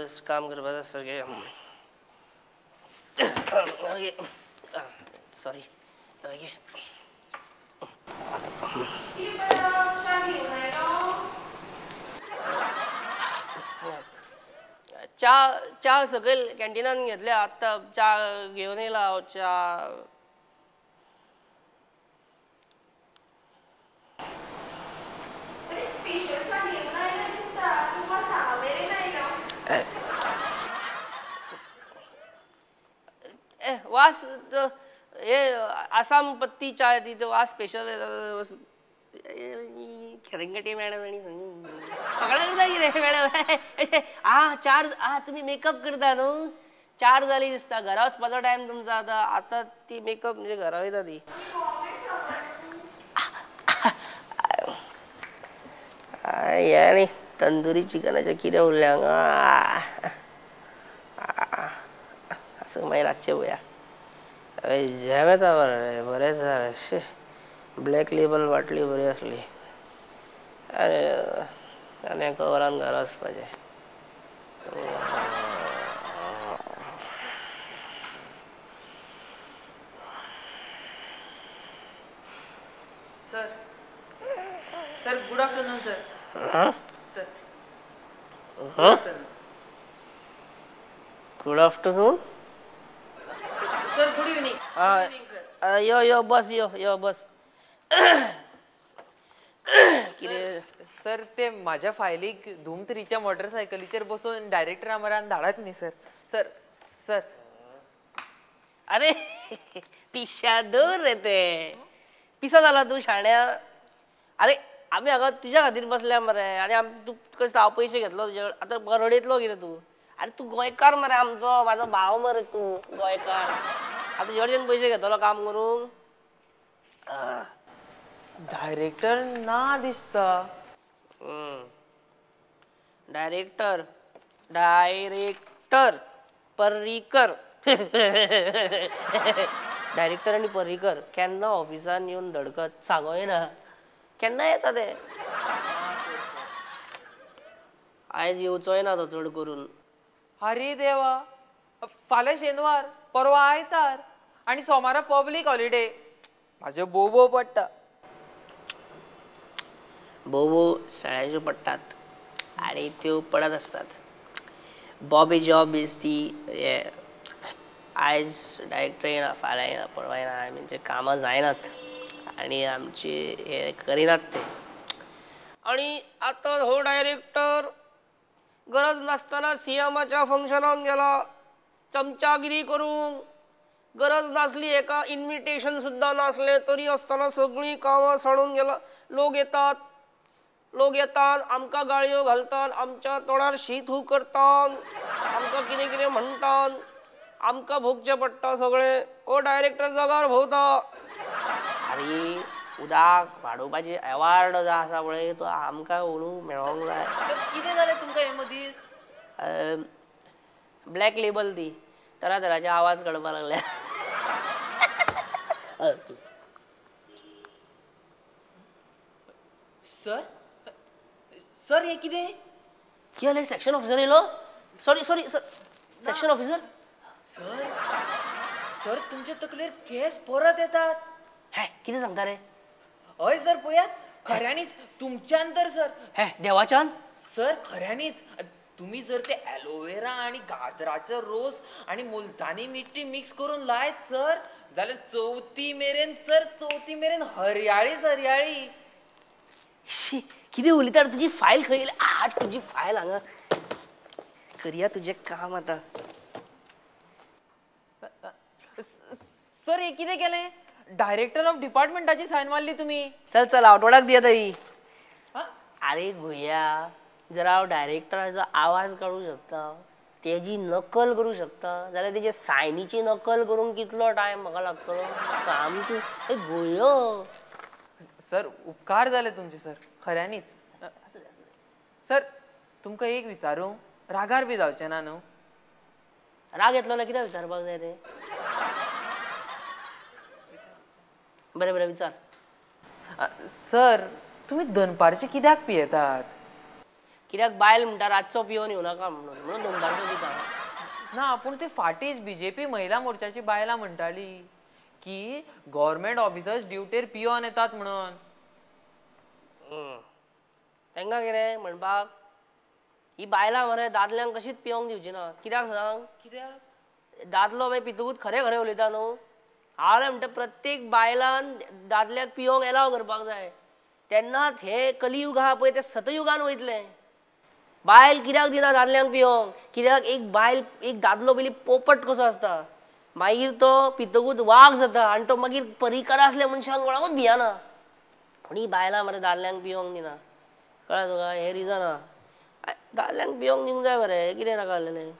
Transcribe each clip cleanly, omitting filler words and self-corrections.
काम करपाक सगळे सॉरी चा सकयल कॅन्टीनान घेतले आत्ता चा घेऊन येयला हांव चा वास हे आसाम पत्ती चाय ती वास स्पेशल खरंगटे मॅडम आणि पकडा कितें मॅडम चार तुम्ही मेकअप करता न्हू 4 जाली दिसता घरा वचपाचो टायम तुमचा आता ती मेकअप म्हणजे घरा वयता ती आणि तंदुरी चिकनाचे कितें उरल्या हांगा असं मागीर रातचें पळोवया जेम येता बरें जालें ब्लॅक लेबल बाटली बरी आसली आनी कवरान घरा वचपाचें sir sir good afternoon sir sir good afternoon sir good evening यो बस यो बस कितें सर ते माझ्या फायलीक धूम3च्या मोटरसायकलीचेर बसून डायरेक्टरा मरान धाडात न्ही सर सर सर अरे पिशादूर रे ते पिसो जाला तू शाण्या अरे आमी हांगा तुज्या खातीर बसल्या मरे आनी तू कशें हांव पयशे घेतलो तुजे आतां रडयतलो कितें तूं अरे तू गोंयकार मरे आमचो म्हाजो भाव मरे तूं गोंयकार आतां तुजे कडच्यान पयशे घेतलो काम करूंक डायरेक्टर ना दिसता डायरेक्टर पर्रीकर डायरेक्टर आनी पर्रीकर केन्ना ऑफिसान येवन धडकत सांगो येना केन्ना येता ते आयज येवचो येना तो चड करून अरे देवा फाल्यां शेनवार परवा आयतार आनी सोमारा पब्लीक हॉलिडे म्हाजे बोबो पडटा बोबो सगळ्यांच्यो पडटात आनी त्यो पडत आसतात बॉबी जॉब इज ती आयज डायरेक्टर येना फाल्यां येना परवा येना आमचे कामां जायनात आनी आमचे हे करिनात ते आनी आतां हो डायरेक्टर गरज नासतना सीएमाच्या फंक्शनाक गेला चमचागिरी करूंक गरज नासली एका इन्विटेशन सुद्दां नासलें तरी आसतना सगळीं कामां सांडून गेला लोक येतात आमकां गाळयो घालतात आमच्या तोंडार शीत हू करतात आमकां कितें कितें म्हणटात आमकां भोगचें पडटा सगळें हो डायरेक्टर जगार भोंवता अरे उदक वाडोवपाची अवॉर्ड जो आसा पळय तो आमकां ओळूंक मेळोंक जाय कितें जालें तुमकां हे मदींच ब्लॅक लेबल ती तरातरांचे आवाज काडपाक लागल्या सर सर हे कितें केलें सेक्शन ऑफिसर येयलो sorry sir section officer sir sir तुमचे तकलेर केस परत येतात हे कितें सांगता रे हय सर पळयात खऱ्यांनीच तुमच्यान तर सर हे देवाच्यान सर खऱ्यांनीच तुम्ही जर ते ॲलोवेरा आणि गाजराचो रोस आणि मुलतानी मिठी मिक्स करून लायत सर जाल्यार चवथी मेरेन हरयाळीच हरयाळी कितें उलयता तुजी फायल खंय तुजी फायल हांगा करया तुजें काम आतां सर हे कितें केलें डायरेक्टर ऑफ डिपार्टमेंटाची सायन मारली तुम्ही चल आवटोडाक दिया तरी अरे भुया जर हांव डायरेक्टराचो आवाज काडूंक शकता तेजी नकल करूंक शकता जाल्यार तेजे सायनीची नकल करूंक कितलो टायम म्हाका लागतलो काम तूं गोंयो सर उपकार जाले तुमचे सर खऱ्यांनीच सर तुमकां एक विचारूं रागार बी जावचें ना न्हू राग येतलो ना कित्याक विचारपाक जाय रे बरें विचार सर तुम्ही दनपारचे कित्याक पियेतात कित्याक बायल म्हणटा रातचो पिवन येऊ नका म्हणून दोंगराचो दिता. ना पूण ती फाटीच बीजेपी महिला मोर्चाची बायलां म्हणटाली की गव्हर्नमेंट ऑफिसर्स ड्युटेर पियोन येतात म्हणून. तांकां कितें म्हणपाक ही बायलां मरे दादल्यांक कशीच पिवंक दिवची ना. कित्याक सांग, कित्याक दादलो मागीर पितूकूच खरें खरें उलयता न्हू. हांव म्हणटा प्रत्येक बायलान दादल्याक पिवंक एलाव करपाक जाय. तेन्नाच हे कलियूग आहा पळय ते सतयुगान वयतलें. बायल कित्याक दिना दादल्यांक पिवंक, कित्याक एक बायल एक दादलो पयलीं पोपट कसो आसता, मागीर तो पितकूच वाग जाता आनी तो मागीर परिकार आसल्या मनशांक कोणाकूच भियाना. पूण ही बायलां मरे दादल्यांक पिवंक दिना. कळ्ळें तुका, हे रिजन आहा. दादल्यांक पिवंक दिवंक जाय मरे, कितें नाका आसलेलें.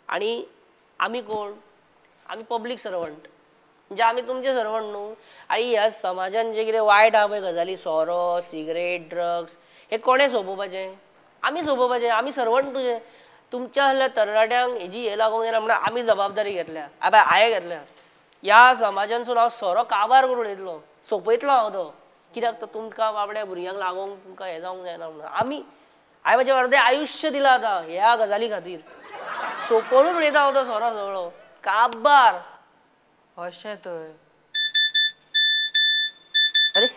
आनी आमी कोण, आमी पब्लीक सर्वंट, म्हणजे आमी तुमचे सर्वंट न्हू. आनी ह्या समाजान जे कितें वायट आहा पळय गजाली, सोरो, सिगरेट, ड्रग्स, हे कोणें सोंपोवपाचें? आमी सोंपोवपाचें. आमी सर्वंट तुजे. तुमच्या असल्या तरणाट्यांक हेजी हे लागूंक जायना म्हणून आमी जबाबदारी घेतल्या. हांवें घेतल्या. ह्या समाजानसून हांव सोरो काबार करून उडयतलो, सोंपयतलो हांव तो. कित्याक तो तुमकां बाबड्या भुरग्यांक लागोंक तुमकां हें जावंक जायना म्हणून. हांवें म्हजें अर्दें आयुश्य दिलां आतां ह्या गजाली खातीर. सोंपोवन उडयता हांव तो सोरो सगळो काबार. अशें थंय. अरे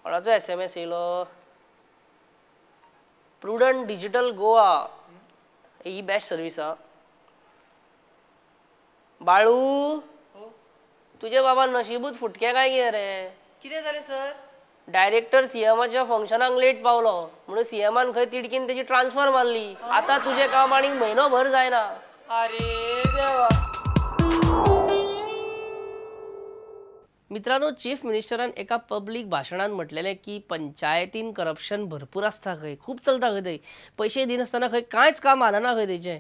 कोणाचो SMS येयलो. प्रुडंट डिजिटल गोवा ही बेस्ट सर्वीस आहा. बाळू, तुजे बाबा नशीबूच फुटकें काय कितें रे? कितें जालें सर? डायरेक्टर सीएमाच्या फंक्शनाक लेट पावलो म्हणून सीएमान खंय तिडकीन तेजी ट्रान्सफर मारली. आतां तुजें काम आनीक म्हयनोभर जायना. अरे देवा. मित्रांनो, चीफ मिनिस्टरान एका पब्लीक भाशणात म्हटलेलें की पंचायतीन करप्शन भरपूर आसता खंय, खूब चलता खंय थंय. पयशे दिनासतना खंय कांयच काम हालना खंय तेचें.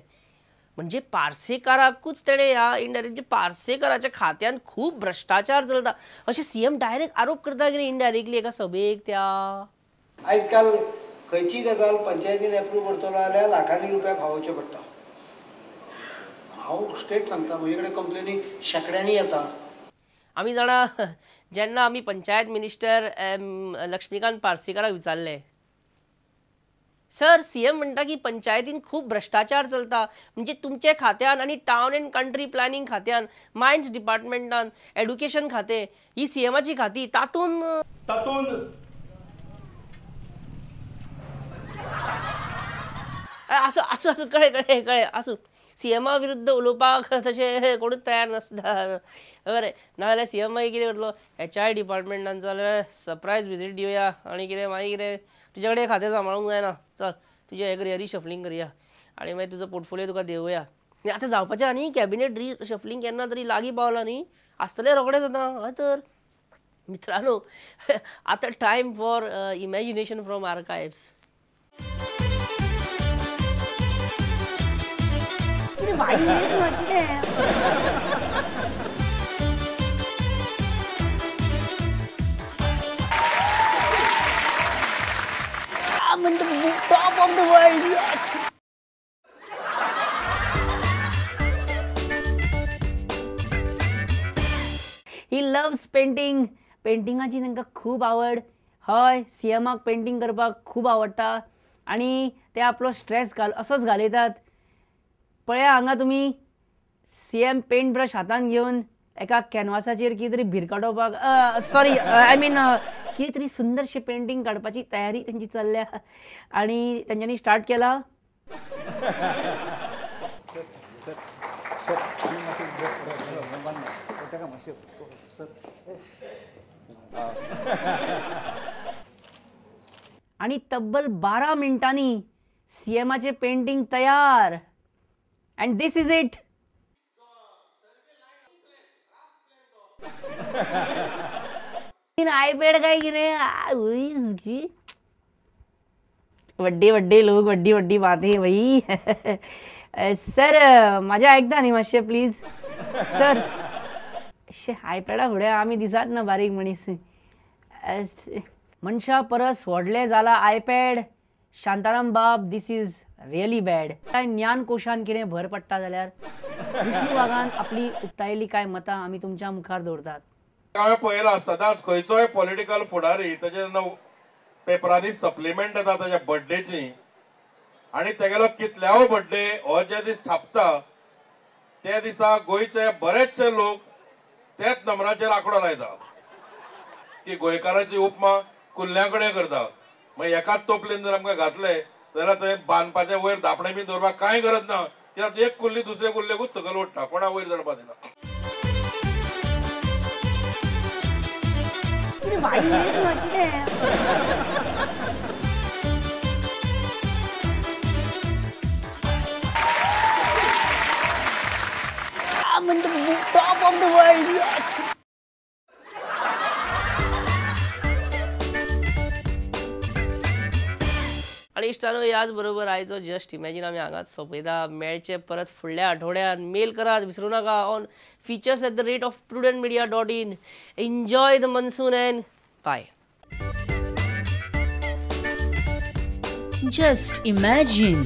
म्हणजे पार्सेकाराकूच तेणें ह्या इनडायरेक्टली पार्सेकाराच्या खात्यान खूब भ्रश्टाचार चलता अशें सीएम डायरेक्ट आरोप करता कितें इनडायरेक्टली एका सभेक त्या. आयज काल खंयची गजाल पंचायतीन एप्रूव करतलो जाल्यार लाखांनी रुपया फावोवचे पडटा. हांव स्ट्रेट सांगता, म्हजे कडेन कंप्लेनी शेकड्यांनी येता. आमी जाणा जेन्ना आमी पंचायत मिनिस्टर लक्ष्मीकांत पार्सेकाराक विचारलें, सर सीएम म्हणटा की पंचायतीन खूब भ्रश्टाचार चलता, म्हणजे तुमचे खात्यान आनी टावन एंड कंट्री प्लॅनिंग खात्यान, मायन्स डिपार्टमेंटान, एड्युकेशन खातें, ही सीएमाची खाती, तातून आसूं आसूं आसूं कळ्ळें आसूं. सीएमा विरुद्ध उलोवपाक तशें कोणूच तयार नासता बरें. नाजाल्यार सीएम मागीर कितें करतलो, HR डिपार्टमेंटान जाल्यार सरप्रायज विजीट दिवया आनी कितें मागीर कितें तुजे कडेन खातें सांबाळूंक जायना, चल तुजें हें करया, रिशफलिंग करया आनी मागीर तुजो पोर्टफोलियो तुका देवया. आतां जावपाचें आनी कॅबिनेट रिशफलिंग केन्ना तरी लागीं पावला न्ही, आसतलें रोखडेंच आतां. हय तर मित्रांनो, आतां time for imagination from archives. I'm in the top of the world, yes. He loves painting. पेंटिंगाची तांकां खूब आवड. हय, सीएमाक पेंटिंग करपाक खूब आवडटा आनी ते आपलो स्ट्रेस असोच घालयतात. पळया हांगा तुमी सीएम पेंट ब्रश हातान घेवन एका कॅनवासाचेर कितें तरी भिरकाटोवपाक सॉरी आय मीन कितें तरी सुंदरशें पेंटींग काडपाची तयारी तेंची चल्ल्या आनी तेंच्यांनी स्टार्ट केला. आणि तब्बल 12 मिनिटांनी सीएमाचे पेंटिंग तयार. And this is it. IPad काय कितें, वड्डे वड्डे लोक, वड्डी वड्डी बातें भाई. सर माझ्या ऐकता न्ही मातशें प्लीज. सर आयपॅडा फुडें आमी दिसात ना बारीक मनीस. मनशा परस व्हडलें जाला आयपॅड. शांताराम बाब, दिस इज रियली बॅड. काय ज्ञान कोशान कितें भर पडटा जाल्यार विष्णू वाघान आपली उक्तायिल्ली कांय मतां आमी तुमच्या मुखार दवरतात. हांवें पळयलां सदांच खंयचोय पॉलिटिकल फुडारी ताचें पेपरांनी सप्लिमेंट येता ताच्या बर्थडेची आणि तेगेलो कितल्यावो बर्थडे हो जे दीस छापता त्या दिसा गोंयचे बरेचशे लोक त्याच नंबराचेर आंकडो लायता की गोंयकाराची उपमा कुल्ल्या कडेन करता. मागीर एकाच तोपलेन जर आमकां घातले जाल्यार थंय बांदपाचे वयर धापणे बी दवरपाक कांय गरज ना. कित्याक एक कुल्ली दुसरे कुल्लेकूच सकयल ओडटा, कोणा वयर चडपा दिना. कितें वाईट ना कितें I'm in the top of the world, yes. आणि इश्टानो याच बरोबर आयचो जस्ट इमॅजिन आमी हांगाच सोंपयता. मेळचे परत फुडल्या आठवड्यात. मेल करात विसरू नाका on features@prudentmedia.in. Enjoy the monsoon and bye. Just imagine.